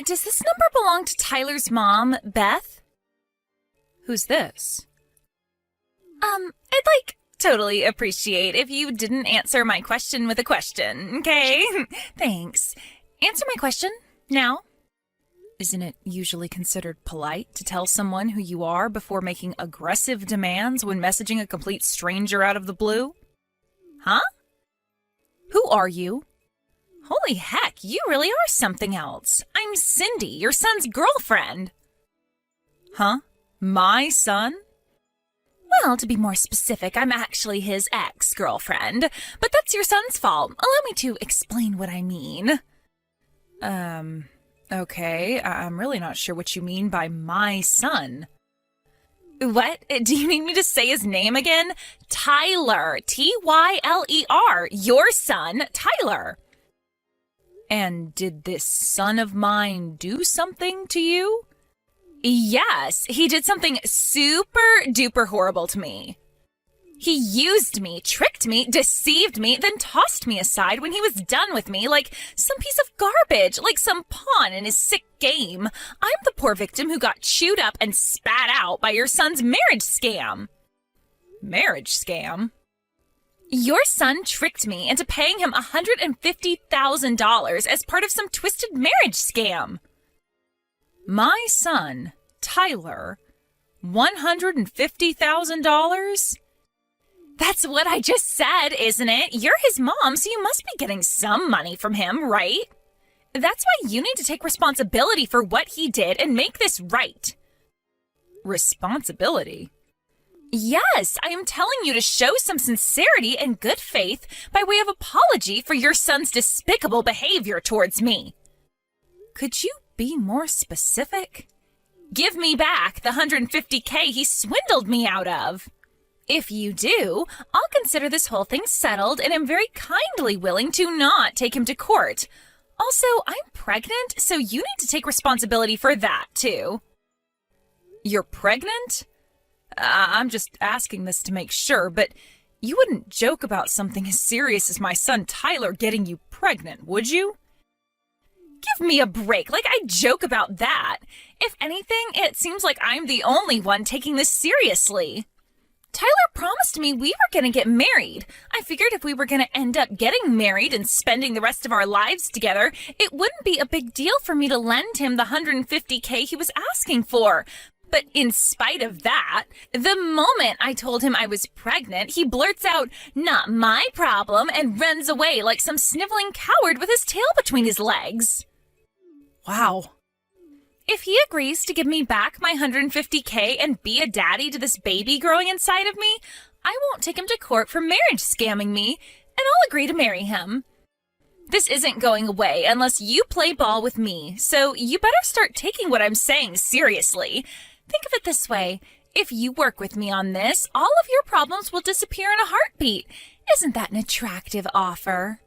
Does this number belong to Tyler's mom, Beth? Who's this? I'd totally appreciate if you didn't answer my question with a question, okay? Thanks. Answer my question, now. Isn't it usually considered polite to tell someone who you are before making aggressive demands when messaging a complete stranger out of the blue? Huh? Who are you? Holy heck, you really are something else. I'm Cindy, your son's girlfriend. Huh? My son? Well, to be more specific, I'm actually his ex-girlfriend, but that's your son's fault. Allow me to explain what I mean. Okay, I'm really not sure what you mean by my son. What? Do you need me to say his name again? Tyler. Tyler. Your son, Tyler. And did this son of mine do something to you? Yes, he did something super duper horrible to me. He used me, tricked me, deceived me, then tossed me aside when he was done with me like some piece of garbage, like some pawn in his sick game. I'm the poor victim who got chewed up and spat out by your son's marriage scam. Marriage scam? Your son tricked me into paying him $150,000 as part of some twisted marriage scam. My son, Tyler, $150,000? That's what I just said, isn't it? You're his mom, so you must be getting some money from him, right? That's why you need to take responsibility for what he did and make this right. Responsibility? Yes, I am telling you to show some sincerity and good faith by way of apology for your son's despicable behavior towards me. Could you be more specific? Give me back the $150K he swindled me out of. If you do, I'll consider this whole thing settled and am very kindly willing to not take him to court. Also, I'm pregnant, so you need to take responsibility for that, too. You're pregnant? I'm just asking this to make sure, but you wouldn't joke about something as serious as my son Tyler getting you pregnant, would you? Give me a break, like I joke about that. If anything, it seems like I'm the only one taking this seriously. Tyler promised me we were going to get married. I figured if we were going to end up getting married and spending the rest of our lives together, it wouldn't be a big deal for me to lend him the $150K he was asking for. But in spite of that, the moment I told him I was pregnant, he blurts out, "Not my problem," and runs away like some sniveling coward with his tail between his legs. Wow. If he agrees to give me back my $150K and be a daddy to this baby growing inside of me, I won't take him to court for marriage scamming me, and I'll agree to marry him. This isn't going away unless you play ball with me, so you better start taking what I'm saying seriously. Think of it this way. If you work with me on this, all of your problems will disappear in a heartbeat. Isn't that an attractive offer?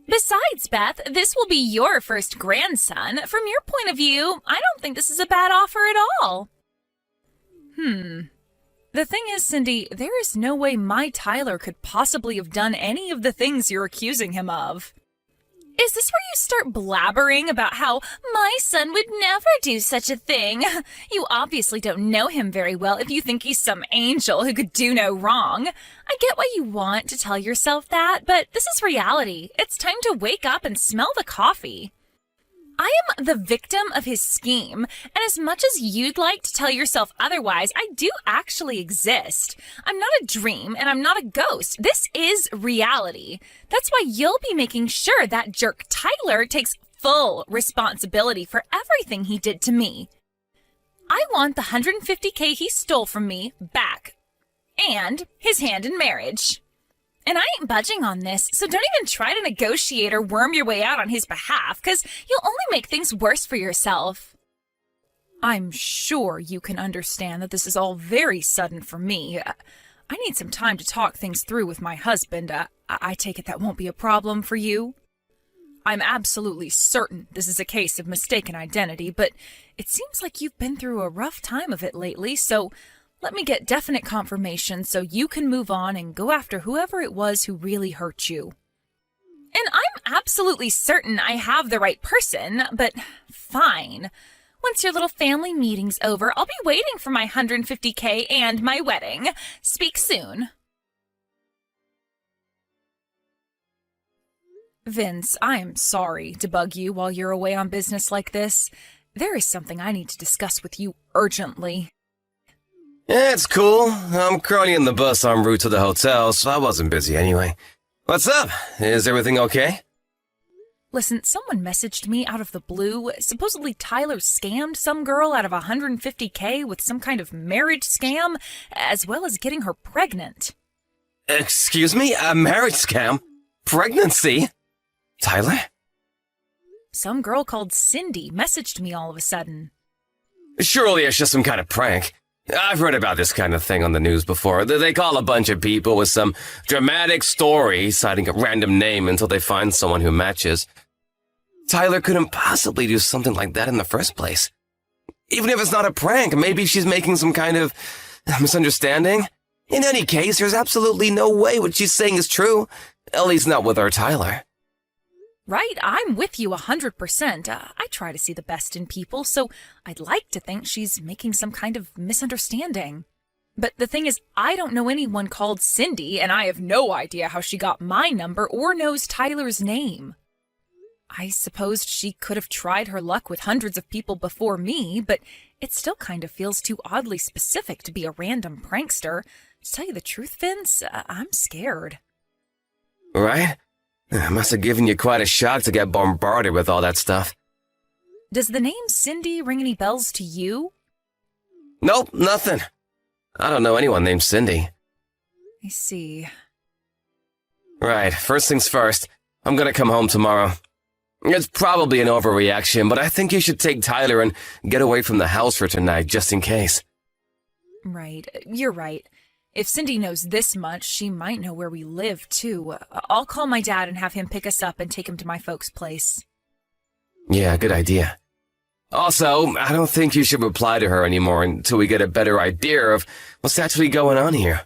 Besides, Beth, this will be your first grandson. From your point of view, I don't think this is a bad offer at all. The thing is, Cindy, there is no way my Tyler could possibly have done any of the things you're accusing him of. Is this where you start blabbering about how my son would never do such a thing? You obviously don't know him very well if you think he's some angel who could do no wrong. I get why you want to tell yourself that, but this is reality. It's time to wake up and smell the coffee. I am the victim of his scheme, and as much as you'd like to tell yourself otherwise, I do actually exist. I'm not a dream, and I'm not a ghost. This is reality. That's why you'll be making sure that jerk Tyler takes full responsibility for everything he did to me. I want the $150K he stole from me back, and his hand in marriage. And I ain't budging on this, so don't even try to negotiate or worm your way out on his behalf, because you'll only make things worse for yourself. I'm sure you can understand that this is all very sudden for me. I need some time to talk things through with my husband. I take it that won't be a problem for you? I'm absolutely certain this is a case of mistaken identity, but it seems like you've been through a rough time of it lately, so let me get definite confirmation so you can move on and go after whoever it was who really hurt you. And I'm absolutely certain I have the right person, but fine. Once your little family meeting's over, I'll be waiting for my $150K and my wedding. Speak soon. Vince, I'm sorry to bug you while you're away on business like this. There is something I need to discuss with you urgently. Yeah, it's cool. I'm currently in the bus en route to the hotel, so I wasn't busy anyway. What's up? Is everything okay? Listen, someone messaged me out of the blue. Supposedly Tyler scammed some girl out of $150K with some kind of marriage scam, as well as getting her pregnant. Excuse me? A marriage scam? Pregnancy? Tyler? Some girl called Cindy messaged me all of a sudden. Surely it's just some kind of prank. I've heard about this kind of thing on the news before. They call a bunch of people with some dramatic story, citing a random name until they find someone who matches. Tyler couldn't possibly do something like that in the first place. Even if it's not a prank, maybe she's making some kind of misunderstanding. In any case, there's absolutely no way what she's saying is true. At least not with our Tyler. Right, I'm with you 100%. I try to see the best in people, so I'd like to think she's making some kind of misunderstanding. But the thing is, I don't know anyone called Cindy, and I have no idea how she got my number or knows Tyler's name. I supposed she could have tried her luck with hundreds of people before me, but it still kind of feels too oddly specific to be a random prankster. To tell you the truth, Vince, I'm scared. Right? It must have given you quite a shock to get bombarded with all that stuff. Does the name Cindy ring any bells to you? Nope, nothing. I don't know anyone named Cindy. I see. Right, first things first. I'm gonna come home tomorrow. It's probably an overreaction, but I think you should take Tyler and get away from the house for tonight, just in case. Right, you're right. If Cindy knows this much, she might know where we live, too. I'll call my dad and have him pick us up and take him to my folks' place. Yeah, good idea. Also, I don't think you should reply to her anymore until we get a better idea of what's actually going on here.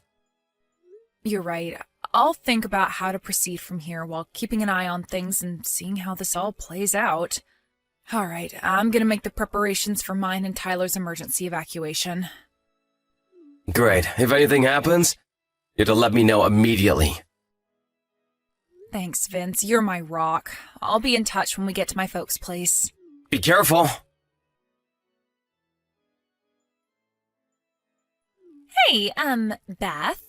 You're right. I'll think about how to proceed from here while keeping an eye on things and seeing how this all plays out. All right, I'm gonna make the preparations for mine and Tyler's emergency evacuation. Great. If anything happens, you have to let me know immediately. Thanks, Vince. You're my rock. I'll be in touch when we get to my folks' place. Be careful. Hey, Beth.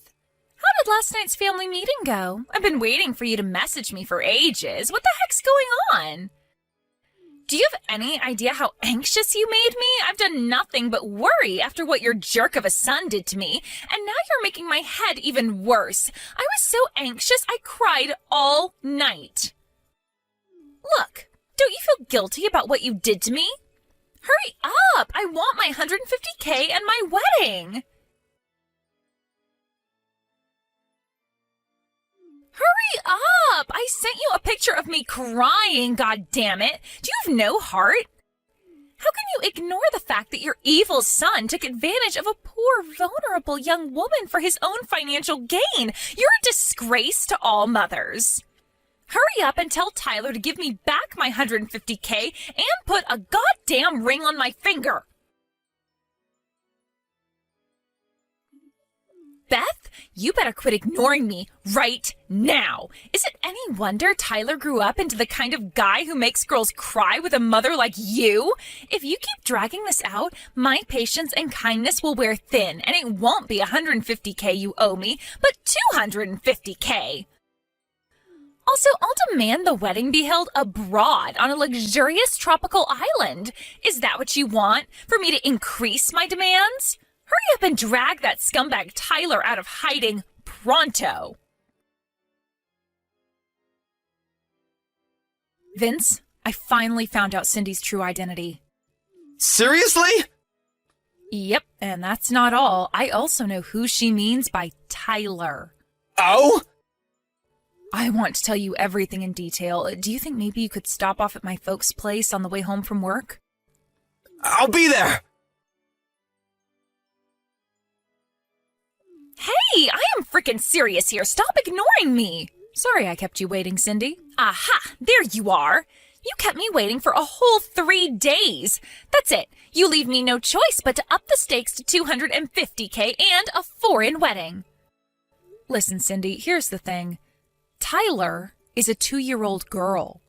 How did last night's family meeting go? I've been waiting for you to message me for ages. What the heck's going on? Do you have any idea how anxious you made me? I've done nothing but worry after what your jerk of a son did to me, and now you're making my head even worse. I was so anxious I cried all night. Look, don't you feel guilty about what you did to me? Hurry up! I want my $150K and my wedding! Hurry up! I sent you a picture of me crying, goddammit! Do you have no heart? How can you ignore the fact that your evil son took advantage of a poor, vulnerable young woman for his own financial gain? You're a disgrace to all mothers. Hurry up and tell Tyler to give me back my $150K and put a goddamn ring on my finger. Beth, you better quit ignoring me right now. Is it any wonder Tyler grew up into the kind of guy who makes girls cry with a mother like you? If you keep dragging this out, my patience and kindness will wear thin, and it won't be $150K you owe me, but $250K. Also, I'll demand the wedding be held abroad on a luxurious tropical island. Is that what you want? For me to increase my demands? Hurry up and drag that scumbag Tyler out of hiding pronto. Vince, I finally found out Cindy's true identity. Seriously? Yep, and that's not all. I also know who she means by Tyler. Oh? I want to tell you everything in detail. Do you think maybe you could stop off at my folks' place on the way home from work? I'll be there! Hey, I am freaking serious here. Stop ignoring me. Sorry I kept you waiting, Cindy. Aha! There you are! You kept me waiting for a whole 3 days. That's it. You leave me no choice but to up the stakes to $250K and a foreign wedding. Listen, Cindy, here's the thing. Tyler is a 2-year-old girl.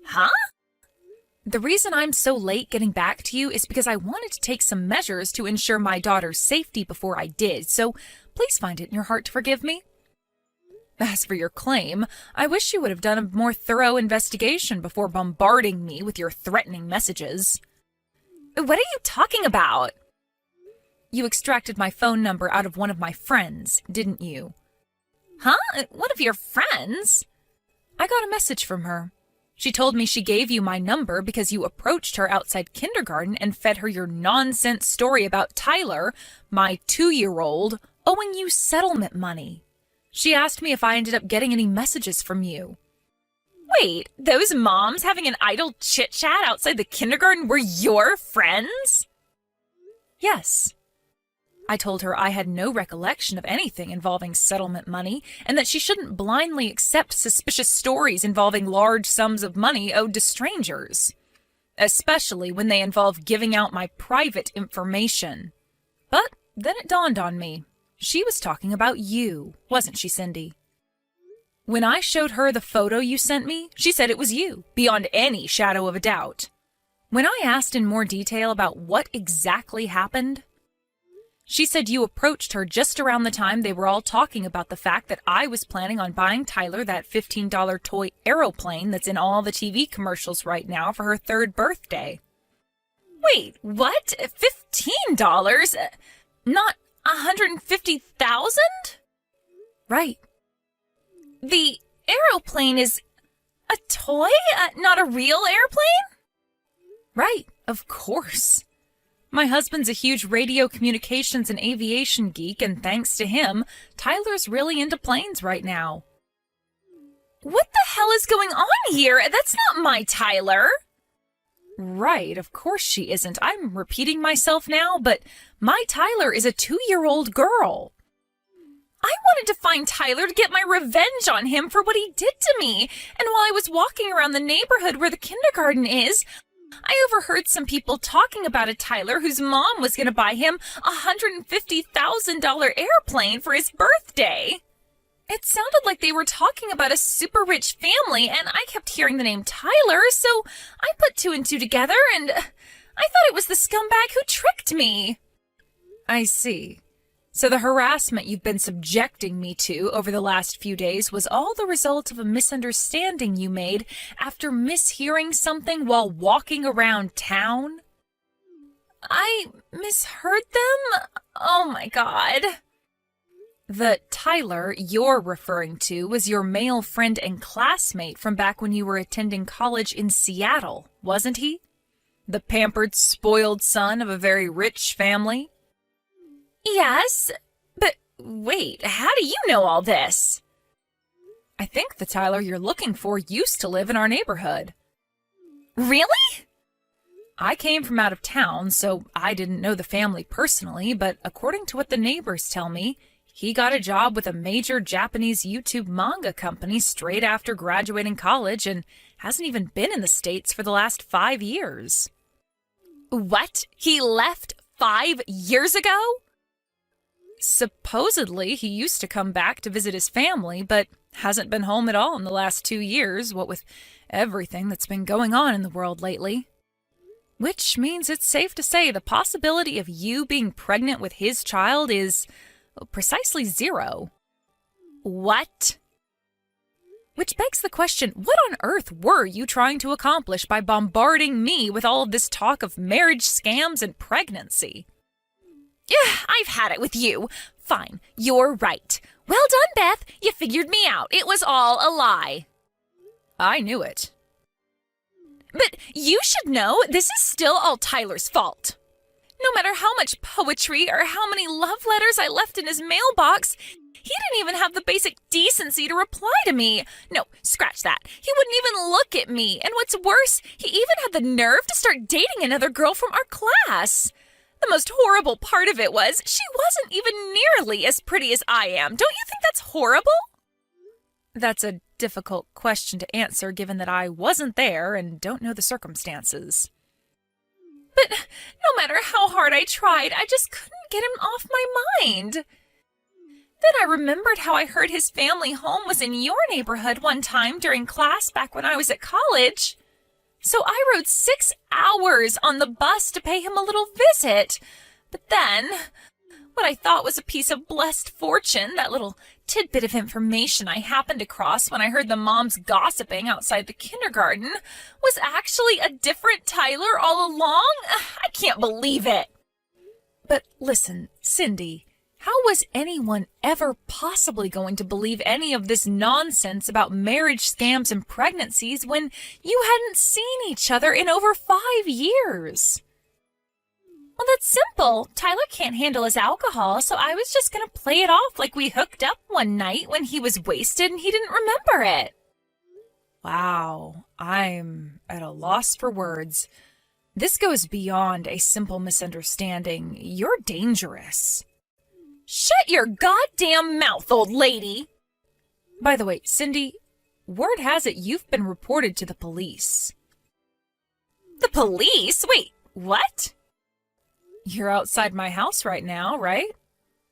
Huh? The reason I'm so late getting back to you is because I wanted to take some measures to ensure my daughter's safety before I did, so please find it in your heart to forgive me. As for your claim, I wish you would have done a more thorough investigation before bombarding me with your threatening messages. What are you talking about? You extracted my phone number out of one of my friends, didn't you? Huh? One of your friends? I got a message from her. She told me she gave you my number because you approached her outside kindergarten and fed her your nonsense story about Tyler, my 2-year-old, owing you settlement money. She asked me if I ended up getting any messages from you. Wait, those moms having an idle chit-chat outside the kindergarten were your friends? Yes. I told her I had no recollection of anything involving settlement money and that she shouldn't blindly accept suspicious stories involving large sums of money owed to strangers, especially when they involve giving out my private information. But then it dawned on me. She was talking about you, wasn't she, Cindy? When I showed her the photo you sent me, she said it was you, beyond any shadow of a doubt. When I asked in more detail about what exactly happened, she said you approached her just around the time they were all talking about the fact that I was planning on buying Tyler that $15 toy aeroplane that's in all the TV commercials right now for her 3rd birthday. Wait, what? $15? Not $150,000? Right. The aeroplane is a toy, not a real airplane? Right, of course. My husband's a huge radio communications and aviation geek, and thanks to him, Tyler's really into planes right now. What the hell is going on here? That's not my Tyler. Right, of course she isn't. I'm repeating myself now, but my Tyler is a 2-year-old girl. I wanted to find Tyler to get my revenge on him for what he did to me, and while I was walking around the neighborhood where the kindergarten is, I overheard some people talking about a Tyler whose mom was going to buy him a $150,000 airplane for his birthday. It sounded like they were talking about a super rich family, and I kept hearing the name Tyler, so I put 2 and 2 together, and I thought it was the scumbag who tricked me. I see. So the harassment you've been subjecting me to over the last few days was all the result of a misunderstanding you made after mishearing something while walking around town? I misheard them? Oh my God. The Tyler you're referring to was your male friend and classmate from back when you were attending college in Seattle, wasn't he? The pampered, spoiled son of a very rich family? Yes, but wait, how do you know all this? I think the Tyler you're looking for used to live in our neighborhood. Really? I came from out of town, so I didn't know the family personally, but according to what the neighbors tell me, he got a job with a major Japanese YouTube manga company straight after graduating college and hasn't even been in the States for the last 5 years. What? He left 5 years ago? Supposedly, he used to come back to visit his family, but hasn't been home at all in the last 2 years, what with everything that's been going on in the world lately. Which means it's safe to say the possibility of you being pregnant with his child is precisely 0. What? Which begs the question, what on earth were you trying to accomplish by bombarding me with all of this talk of marriage scams and pregnancy? Yeah, I've had it with you. Fine, you're right. Well done, Beth. You figured me out. It was all a lie. I knew it. But you should know this is still all Tyler's fault. No matter how much poetry or how many love letters I left in his mailbox, he didn't even have the basic decency to reply to me. No, scratch that. He wouldn't even look at me. And what's worse, he even had the nerve to start dating another girl from our class. The most horrible part of it was she wasn't even nearly as pretty as I am. Don't you think that's horrible? That's a difficult question to answer given that I wasn't there and don't know the circumstances. But no matter how hard I tried, I just couldn't get him off my mind. Then I remembered how I heard his family home was in your neighborhood one time during class back when I was at college. So I rode 6 hours on the bus to pay him a little visit. But then, what I thought was a piece of blessed fortune, that little tidbit of information I happened across when I heard the moms gossiping outside the kindergarten, was actually a different Tyler all along? I can't believe it. But listen, Cindy, how was anyone ever possibly going to believe any of this nonsense about marriage scams and pregnancies when you hadn't seen each other in over 5 years? Well, that's simple. Tyler can't handle his alcohol, so I was just going to play it off like we hooked up one night when he was wasted and he didn't remember it. Wow, I'm at a loss for words. This goes beyond a simple misunderstanding. You're dangerous. Shut your goddamn mouth, old lady! By the way, Cindy, word has it you've been reported to the police. The police? Wait, what? You're outside my house right now, right?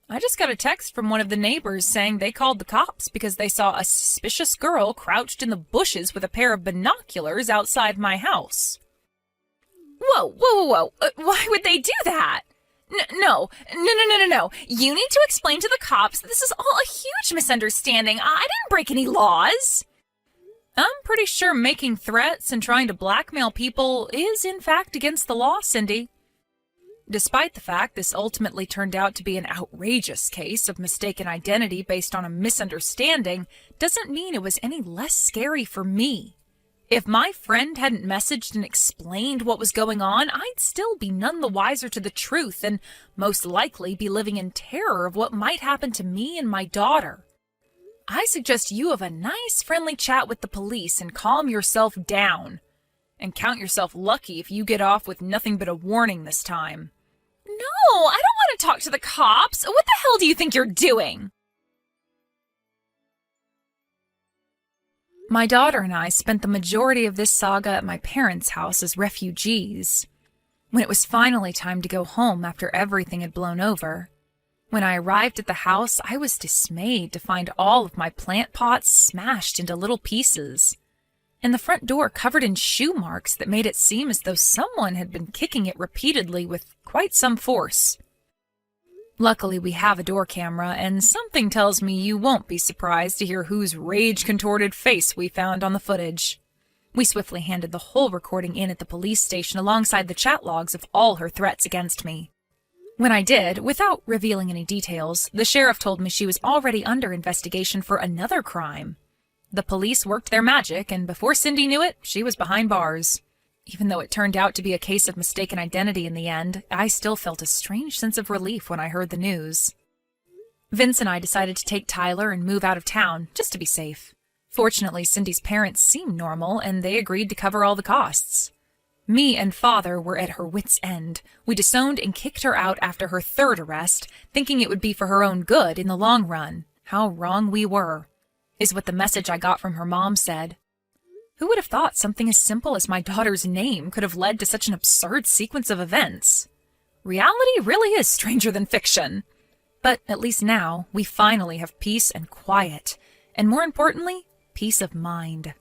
I just got a text from one of the neighbors saying they called the cops because they saw a suspicious girl crouched in the bushes with a pair of binoculars outside my house. Whoa. Why would they do that? No. You need to explain to the cops that this is all a huge misunderstanding. I didn't break any laws. I'm pretty sure making threats and trying to blackmail people is, in fact, against the law, Cindy. Despite the fact this ultimately turned out to be an outrageous case of mistaken identity based on a misunderstanding, doesn't mean it was any less scary for me. If my friend hadn't messaged and explained what was going on, I'd still be none the wiser to the truth and most likely be living in terror of what might happen to me and my daughter. I suggest you have a nice friendly chat with the police and calm yourself down. And count yourself lucky if you get off with nothing but a warning this time. No, I don't want to talk to the cops. What the hell do you think you're doing? My daughter and I spent the majority of this saga at my parents' house as refugees. When it was finally time to go home after everything had blown over, when I arrived at the house, I was dismayed to find all of my plant pots smashed into little pieces, and the front door covered in shoe marks that made it seem as though someone had been kicking it repeatedly with quite some force. Luckily, we have a door camera, and something tells me you won't be surprised to hear whose rage-contorted face we found on the footage. We swiftly handed the whole recording in at the police station alongside the chat logs of all her threats against me. When I did, without revealing any details, the sheriff told me she was already under investigation for another crime. The police worked their magic, and before Cindy knew it, she was behind bars. Even though it turned out to be a case of mistaken identity in the end, I still felt a strange sense of relief when I heard the news. Vince and I decided to take Tyler and move out of town, just to be safe. Fortunately, Cindy's parents seemed normal, and they agreed to cover all the costs. Me and Father were at her wits' end. We disowned and kicked her out after her third arrest, thinking it would be for her own good in the long run. How wrong we were, is what the message I got from her mom said. Who would have thought something as simple as my daughter's name could have led to such an absurd sequence of events? Reality really is stranger than fiction. But at least now, we finally have peace and quiet, and more importantly, peace of mind.